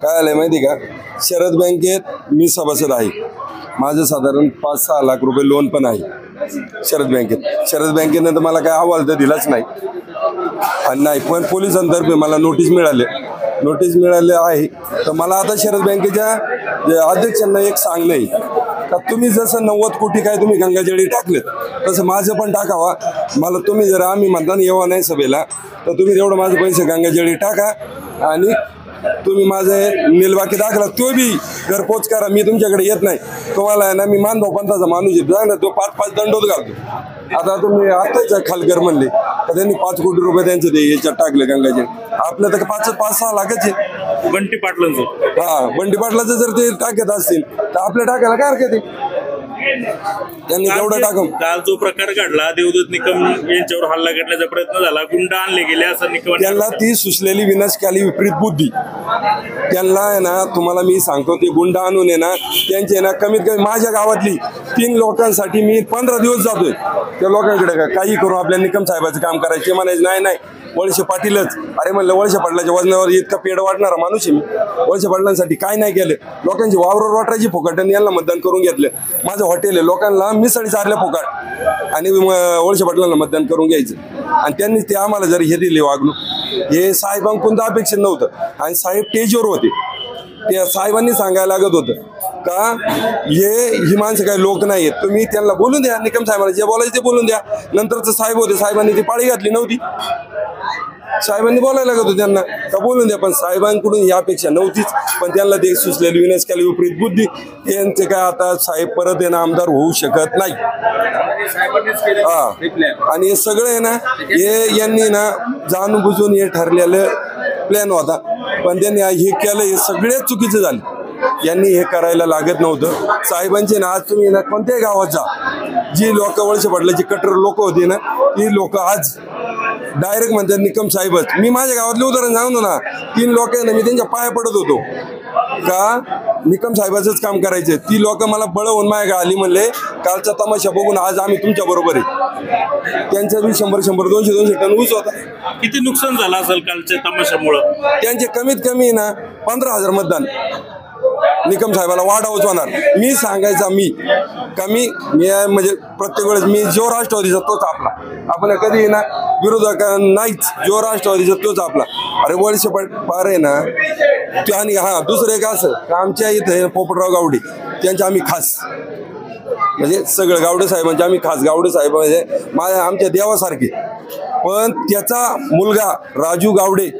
काय आलंय माहिती का, शरद बँकेत मी सभासद आहे. माझं साधारण 5-6 लाख रुपये लोन पण आहे शरद बँकेत. शरद बँकेनं तर मला काय अहवाल तर दिलाच नाही आणि नाही पण पोलिसांतर्फे मला नोटीस मिळाले आहे. तर मला आता शरद बँकेच्या अध्यक्षांना एक सांगणं आहे का तुम्ही जसं 90 कोटी काय तुम्ही गंगाजळी टाकलेत तसं माझं पण टाकावा. मला तुम्ही जर आम्ही म्हणता येवा नाही सभेला तर तुम्ही तेवढं माझे पैसे गंगाजळी टाका आणि तुम्ही माझे निलबाकी दाखला तो बी घरपोच करा. मी तुमच्याकडे येत नाही. तुम्हाला आहे ना मी मानभाऊ पंथाचा माणूस आहे ना, तो 5-5 दंडोत घालतो. आता तुम्ही आताच खालकर म्हणले तर त्यांनी 5 कोटी रुपये त्यांचे ते याच्यात टाकले गंगाजळ. आपलं तर 5-6 लाखच आहे. बंटी पाटलांचं बंटी पाटलाचं जर ते टाकत असतील तर आपल्या टाकायला काय हरकत आहे. त्यांनी तेवढं टाकून काल जो प्रकार घडला देवदूत निकम यांच्यावर हल्ला करण्याचा प्रयत्न झाला, गुंड आणले गेले असं निकम त्यांना ती सुचलेली विनाशकाली विपरीत बुद्धी त्यांना आहे ना. तुम्हाला मी सांगतो ते गुंड आणून आहे ना त्यांचे ना कमीत कमी माझ्या गावातली 3 लोकांसाठी मी 15 दिवस जातोय त्या लोकांकडे काही करून आपल्या निकम साहेबाचं काम करायचे. म्हणायचं नाही वळसे पाटीलच. अरे म्हणलं वळसे पाटलाच्या वजनावर इतका पेड वाटणारा माणूस आहे मी. वळसे पाटलांसाठी काय नाही केलं. लोकांची वावरावर वाटायची फुकट आणि यांना मतदान करून घेतलं. माझं हॉटेल आहे, लोकांना मिसळी चारल्या फुकट आणि वळसे पाटलांना मतदान करून घ्यायचं. आणि त्यांनी ते आम्हाला जर हे दिले वागणूक हे साहेबांकडून तर अपेक्षित नव्हतं. आणि साहेब स्टेजवर होते. त्या साहेबांनी सांगायला लागत होतं का ही माणसं काही लोक नाही आहेत, तुम्ही त्यांना बोलून द्या. निकम साहेबांना जे बोलायचं ते बोलून द्या. नंतरचं साहेब होते, साहेबांनी ती पाळी घातली नव्हती. साहेबांनी बोलायला लागत होतं त्यांना का बोलून द्या. पण साहेबांकडून ही अपेक्षा नव्हतीच. पण त्यांना ते सुचलेली विनाशकाली विपरीत बुद्धी यांचे काय आता साहेब परत येणं आमदार होऊ शकत नाही. आणि हे सगळं आहे ना हे यांनी ना जाणून बुजून हे ठरलेलं प्लॅन होता. पण त्यांनी हे केलं हे सगळेच चुकीचं झालं. यांनी हे करायला लागत नव्हतं. साहेबांचे ना आज तुम्ही ना कोणत्याही गावात जा, जी लोक वळसे पाटलाची कट्टर लोक होती ना ती लोक आज डायरेक्ट म्हणतात निकम साहेबच. मी माझ्या गावातले उदाहरण सांगतो ना, 3 लोक आहे ना मी त्यांच्या पाया पडत होतो का निकम साहेबाचंच काम करायचं. ती लोक मला बळवून माझ्या आली म्हणले कालचा तमाशा बघून आज आम्ही तुमच्या बरोबर आहे. त्यांचा बी 100-100, 200-200 टन ऊस होता. किती नुकसान झालं असेल कालच्या तमाशामुळं. त्यांचे कमीत कमी ना 15,000 मतदान निकम साहेबाला वाढावंच होणार. मी सांगायचा मी म्हणजे प्रत्येक वेळेस मी जो राष्ट्रवादीचा तोच आपला. आपण कधी ना विरोधक नाहीच. जो राष्ट्रवादीचा तोच आपला. अरे वळसे पार आहे ना आणि दुसरं एक असं का आमच्या इथे पोपटराव गावडे त्यांचे आम्ही खास म्हणजे सगळं गावडे साहेबांचे आम्ही खास. गावडे साहेब म्हणजे आमच्या देवासारखे. पण त्याचा मुलगा राजू गावडे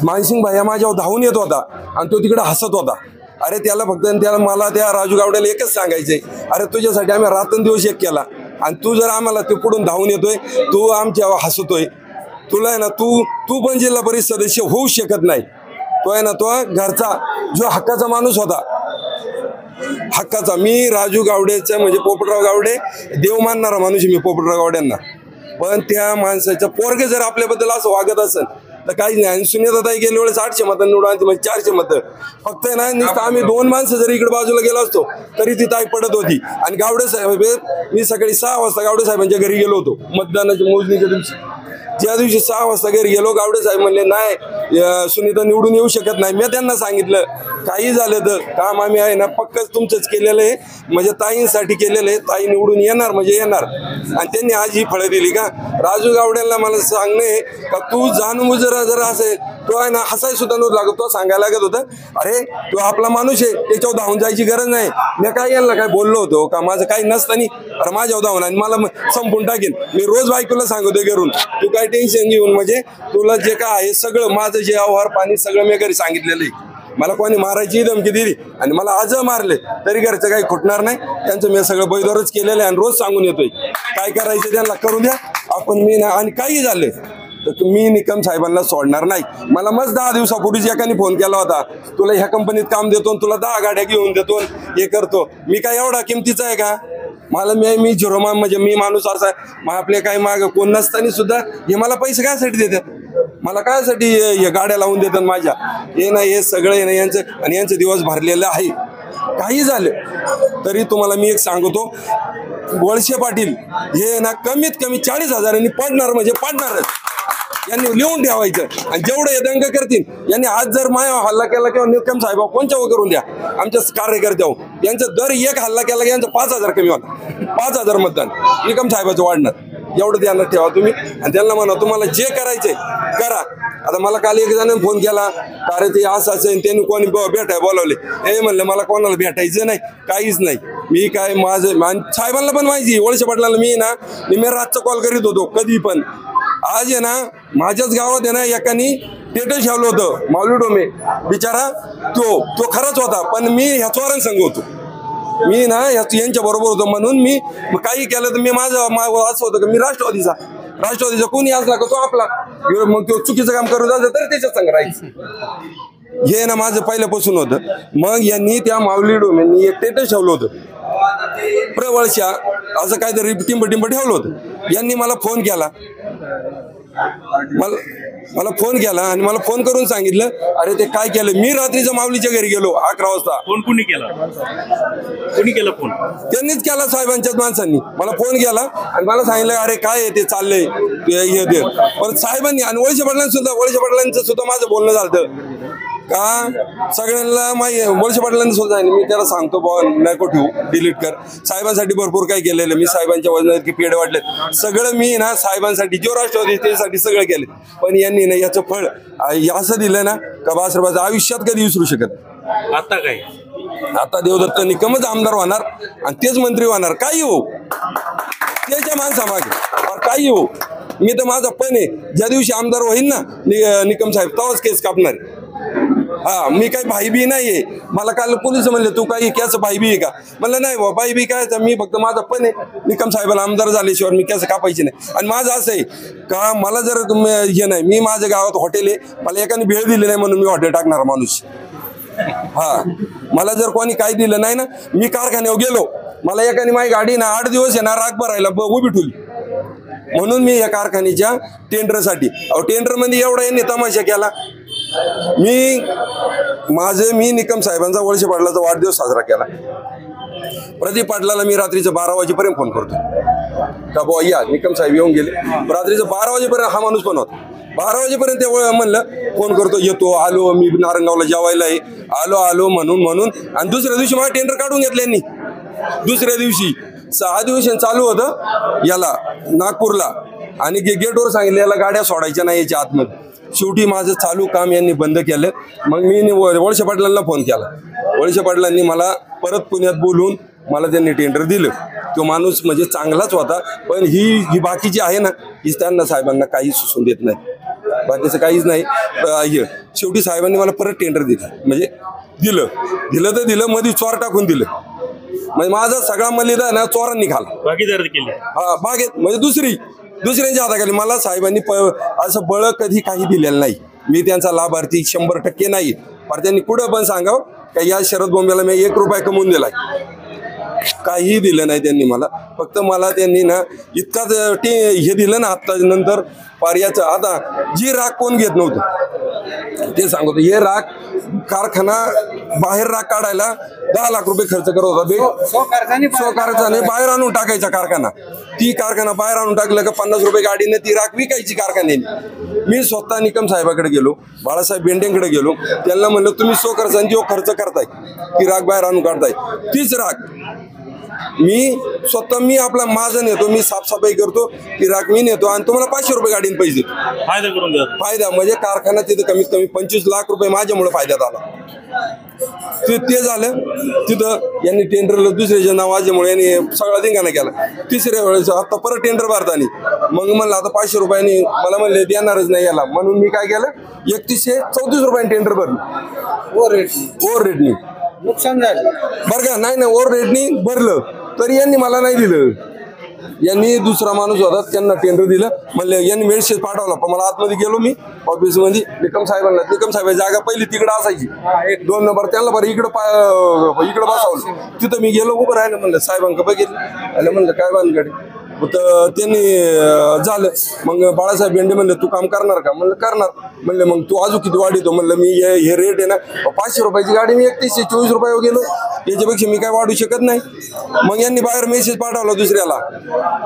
मानसिंग भाई माझ्यावर धावून येत होता आणि तो तिकडे हसत होता. अरे त्याला फक्त मला त्या राजू गावड्याला एकच सांगायचंय, अरे तुझ्यासाठी आम्ही रात्रंदिवस एक केला आणि तू जर आम्हाला ते पुढून धावून येतोय, तू आमच्या हसतोय, तुला आहे ना तू पण जिल्हा परिषद सदस्य होऊ शकत नाही. तो आहे ना तो घरचा जो हक्काचा माणूस होता, हक्काचा. मी राजू गावडेचा म्हणजे पोपटराव गावडे देव मानणारा माणूस आहे मी पोपटराव गावड्यांना. पण त्या माणसाच्या पोरगे जर आपल्याबद्दल असं वागत असेल तर काही नाही. सुनीताताई गेल्या वेळेस 800 मतं निवडून आणते म्हणजे 400 मतं फक्त ना नुसतं आम्ही 2 माणसं जरी इकडे बाजूला गेलो असतो तरी ती ताई पडत होती. आणि गावडे साहेब मी सकाळी 6 वाजता गावडे साहेबांच्या घरी गेलो होतो मतदानाच्या मोजणीच्या दिवशी. ज्या दिवशी 6 वाजता घरी गेलो गावडे साहेब म्हणले नाही सुनीता निवडून येऊ शकत नाही. मी त्यांना सांगितलं काही झालं तर काम आम्ही आहे ना पक्कच तुमचंच केलेलं आहे म्हणजे ताईंसाठी केलेलं आहे. ताई निवडून येणार म्हणजे येणार. आणि त्यांनी आज ही फळं दिली का. राजू गावड्यांना मला सांगणे का तू जाणून जर असेल तो आहे ना हसाय सुद्धा नव्हतं लागत. तो सांगायला लागत होतं अरे तो आपला माणूस आहे त्याच्यावर धावून जायची गरज नाही. मी काय यांना काय बोललो होतो का माझं काही नसतानी अरे माझ्यावर धावून आणि मला संपून टाकेन. मी रोज बायकोला सांगतोय घरून तू काय टेन्शन घेऊन म्हणजे तुला जे काय आहे सगळं माझं जे आहार पाणी सगळं मी घरी सांगितलेलं आहे. मला कोणी मारायची धमकी दिली आणि मला आज मारले तरी घरचं काही खुटणार नाही. त्यांचं मी सगळं बैदोरच केलेलं आहे आणि रोज सांगून येतोय काय करायचं त्यांना करू द्या. आपण मी ना आणि काही झालं तर मी निकम साहेबांना सोडणार नाही. मला मस्त 10 दिवसापूर्वीच एकाने फोन केला होता तुला ह्या कंपनीत काम देतो तुला 10 गाड्या घेऊन देतो हे करतो. मी काय एवढा किमतीचा आहे का. मला मी झिरोमा म्हणजे मी माणूस असा आपले काही माग कोण नसताना सुद्धा हे मला पैसे कायसाठी देतात. मला कायसाठी हे गाड्या लावून देतात माझ्या. हे ना हे सगळं आहे ना यांचं आणि यांचं दिवस भरलेलं आहे. काही झालं तरी तुम्हाला मी एक सांगतो वळसे पाटील हे ना कमीत कमी 40,000 पडणार म्हणजे पडणारच. यांनी लिहून ठेवायचं आणि जेवढं हे दंग करतील यांनी आज जर माया हल्ला केला किंवा निकम साहेब कोणच्या करून द्या आमच्या कार्यकर्त्यावर यांचं दर एक हल्ला केला की यांचं 5,000 कमी होता 5,000 मतदान निकम साहेबाचं वाढणार एवढं ध्यानात ठेवा तुम्ही आणि त्यांना म्हणा तुम्हाला जे करायचंय करा. आता मला काल एक जणांनी फोन केला अरे ते असं असेल त्यांनी कोणी भेटाय बोलावले हे म्हणलं मला कोणाला भेटायचं नाही काहीच नाही मी काय माझं साहेबांना पण माहिती वळसे पाटलांना मी रातचा कॉल करीत होतो कधी पण. आज आहे ना माझ्याच गावात आहे ना एकानी स्टेटस ठेवलं होतं माऊली डोमे बिचारा तो खराच होता पण मी ह्या चोरांना संग होतो मी ना यांच्या बरोबर होतो म्हणून मी काही केलं तर मी माझं असं होतं की मी राष्ट्रवादीचा कोणी असला का तो आपला मग तो चुकीचं काम करू जायचं तर त्याच्यात संग राहायचं हे ना माझं पहिल्यापासून होतं. मग यांनी त्या माऊली डोमेंनी एक स्टेटस ठेवलं होतं प्रवळशा असं काहीतरी टिंब ठेवलं होतं. यांनी मला फोन केला मला फोन केला आणि मला फोन करून सांगितलं अरे ते काय केलं. मी रात्रीच्या माऊलीच्या घरी गेलो 11 वाजता. फोन कोणी केला फोन त्यांनीच केला साहेबांच्याच माणसांनी मला फोन केला आणि मला सांगितलं अरे काय आहे ते चाललंय हे ते पण साहेबांनी आणि वळसे पाटलांचं सुद्धा माझं बोलणं झालं का सगळ्यांना वळसे पाटलांनी सुद्धा मी त्याला सांगतो बाबा नको ठेवू डिलीट कर. साहेबांसाठी भरपूर काय केलेलं मी साहेबांच्या वजनात की पेढे वाटले सगळं मी ना साहेबांसाठी जो राष्ट्रवादी त्यासाठी सगळं केले पण यांनी ना याचं फळ असं दिलं ना का बासरबाचं आयुष्यात कधी विसरू शकत. आता काय आता देवदत्त निकमच आमदार होणार आणि तेच मंत्री होणार काही हो त्याच्या माणसामागे काही हो. मी तर माझा पण आहे ज्या दिवशी आमदार होईल ना निकम साहेब तेव्हाच केस कापणार. हा मी काही भाई बी नाहीये. मला काल पोलीस म्हणले तू काही कॅस भाई बी आहे का म्हणलं नाही बाबा भाई बी काय मी फक्त माझा पण आहे निकम साहेबाला आमदार झाल्याशिवाय मी कॅस कापायची नाही. आणि माझं असं आहे का मला जर हे नाही मी माझ्या गावात हॉटेल आहे मला एकाने भेळ दिली नाही म्हणून मी हॉटेल टाकणार माणूस. हा मला जर कोणी काही दिलं नाही ना मी कारखान्यावर गेलो मला एकाने माझी गाडी ना 8 दिवस आहे ना राग भरायला उभी ठेवली म्हणून मी या कारखान्याच्या टेंडरसाठी टेंडर मध्ये एवढा यांनी तमाशा केला. मी निकम साहेबांचा वळसे पाटलाचा वाढदिवस साजरा केला. प्रदीप पाटलाला मी रात्रीचं 12 वाजेपर्यंत फोन करतो का बुवा या निकम साहेब येऊन गेले. रात्रीचं 12 वाजेपर्यंत हा माणूस पण होता 12 वाजेपर्यंत म्हणलं फोन करतो येतो आलो मी नारंगावला जेवायला आहे आलो म्हणून आणि दुसऱ्या दिवशी मला टेंडर काढून घेतलं यांनी. दुसऱ्या दिवशी 6 दिवस चालू होतं याला नागपूरला आणि गेटवर सांगितलं याला गाड्या सोडायच्या नाही याच्या आतमध्ये. शेवटी माझं चालू काम यांनी बंद केलं. मग मी वळसे पाटलांना फोन केला. वळसे पाटलांनी मला परत पुण्यात बोलून मला त्यांनी टेंडर दिलं. तो माणूस म्हणजे चांगलाच होता पण ही बाकीची आहे ना ही त्यांना साहेबांना काही सुचून देत नाही बाकीचं काहीच नाही. शेवटी साहेबांनी मला परत टेंडर दिलं म्हणजे दिलं मध्ये चोर टाकून दिलं म्हणजे माझा सगळा मलिदा ना चोरांनी खाला भागीदार केले. हा बागेत म्हणजे दुसऱ्यांच्या हाताखाली मला साहेबांनी असं बळ कधी काही दिलेलं नाही. मी त्यांचा लाभार्थी 100% नाही पण त्यांनी कुठं पण सांगावं का या शरद बोंबेला मी 1 रुपया कमवून दिलाय काही दिलं नाही त्यांनी मला. फक्त मला त्यांनी ना इतकाच हे दिलं ना आता नंतर पर्याचं आता जी राख कोण घेत नव्हतं ते सांगतो. हे राख कारखाना बाहेर राख काढायला 10 लाख रुपये खर्च करत होता. सो कारखाने बाहेर आणून टाकायचा कारखाना. ती कारखाना बाहेर आणून टाकलं का 50 रुपये गाडीने ती राख विकायची कारखान्याने. मी स्वतः निकम साहेबाकडे गेलो बाळासाहेब बेंडेंकडे गेलो त्यांना म्हणलं तुम्ही सो खर्चाने जो खर्च करताय ती राख बाहेर आणून काढताय तीच राख मी आपला माझं नेतो मी साफसफाई करतो ती राख मी नेतो आणि तुम्हाला 500 रुपये गाडीने पैसे फायदा म्हणजे कारखाना तिथं कमीत कमी 25 लाख रुपये माझ्यामुळे फायद्यात आला. ते झालं तिथं यांनी टेंडरला दुसऱ्याच्या नावाच्यामुळे यांनी सगळा धिंगाणा केला. तिसऱ्या वेळेस आता परत टेंडर भरताना मग म्हणलं आता 500 रुपयांनी मला म्हणले देणारच नाही याला म्हणून मी काय केलं 3134 रुपयांनी टेंडर भरलं ओव्हर रेटनी नुकसान झालं बरं का. नाही ओव्हर रेटनी भरलं तरी यांनी मला नाही दिलं. यांनी दुसरा माणूस होता त्यांना टेंडर दिलं म्हणले यांनी मेसेज पाठवला पण मला आतमध्ये गेलो मी ऑफिसमध्ये निकम साहेबांची जागा पहिली तिकडं असायची 2 नंबर त्यांना बरं इकडं बसावलं तिथं मी गेलो उभं राहिलं म्हणलं साहेबांक बघितलं म्हणलं काय बांधकडे तर त्यांनी झालं. मग बाळासाहेब बेंडे म्हणले तू काम करणार का म्हणलं करणार. म्हणले मग तू अजून किती वाढवतो म्हणलं मी हे रेट आहे ना 500 रुपयाची गाडी मी 3124 रुपयावर गेलो याच्यापेक्षा मी काय वाढू शकत नाही. मग यांनी बाहेर मेसेज पाठवला दुसऱ्याला,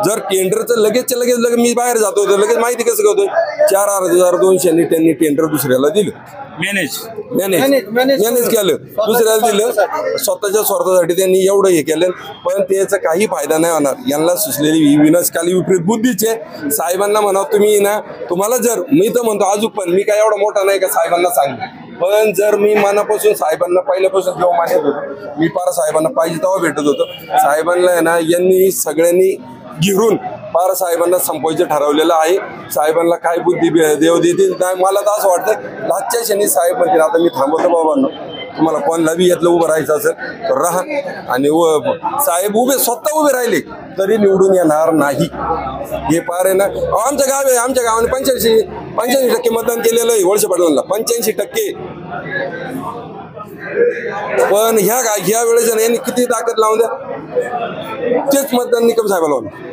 जर टेंडरचं लगेच मी बाहेर जातो तर लगेच माहिती कसं करतोय, 4,200 त्यांनी टेंडर दुसऱ्याला दिलं, मॅनेज केलं, दुसऱ्याला दिलं. स्वतःच्या स्वार्थासाठी त्यांनी एवढं हे केलं, पण त्याचा काही फायदा नाही होणार. यांना सुचलेली विनाशकाली विपरीत बुद्धीचे. साहेबांना म्हणा तुम्ही ना, तुम्हाला जर मी तर म्हणतो अजून पण मी काय एवढा मोठा नाही का साहेबांना सांगतो, पण जर मी मनापासून साहेबांना पहिल्यापासून जेव्हा मानत होतो, मी पार साहेबांना पाहिजे तेव्हा भेटत होतो. साहेबांना आहे ना, यांनी सगळ्यांनी घेऊन पार साहेबांना संपवायचं ठरवलेलं आहे. साहेबांना काय बुद्धी देव देतील नाही, मला तर असं वाटतं लास्टच्या क्षणी साहेब म्हणतील आता मी थांबवतो बाबांना, तुम्हाला कोणाला बी यातलं उभं राहायचं असेल तर राहा. आणि साहेब स्वतः उभे राहिले तरी निवडून येणार नाही. हे पार आहे ना, आमचं गाव आहे, आमच्या गावाने 85% मतदान केलेलं आहे वळसे पाटलांना, 85%. पण ह्या वेळेस यांनी किती ताकद लावून द्या, तेच मतदान निकम साहेबाला होणार.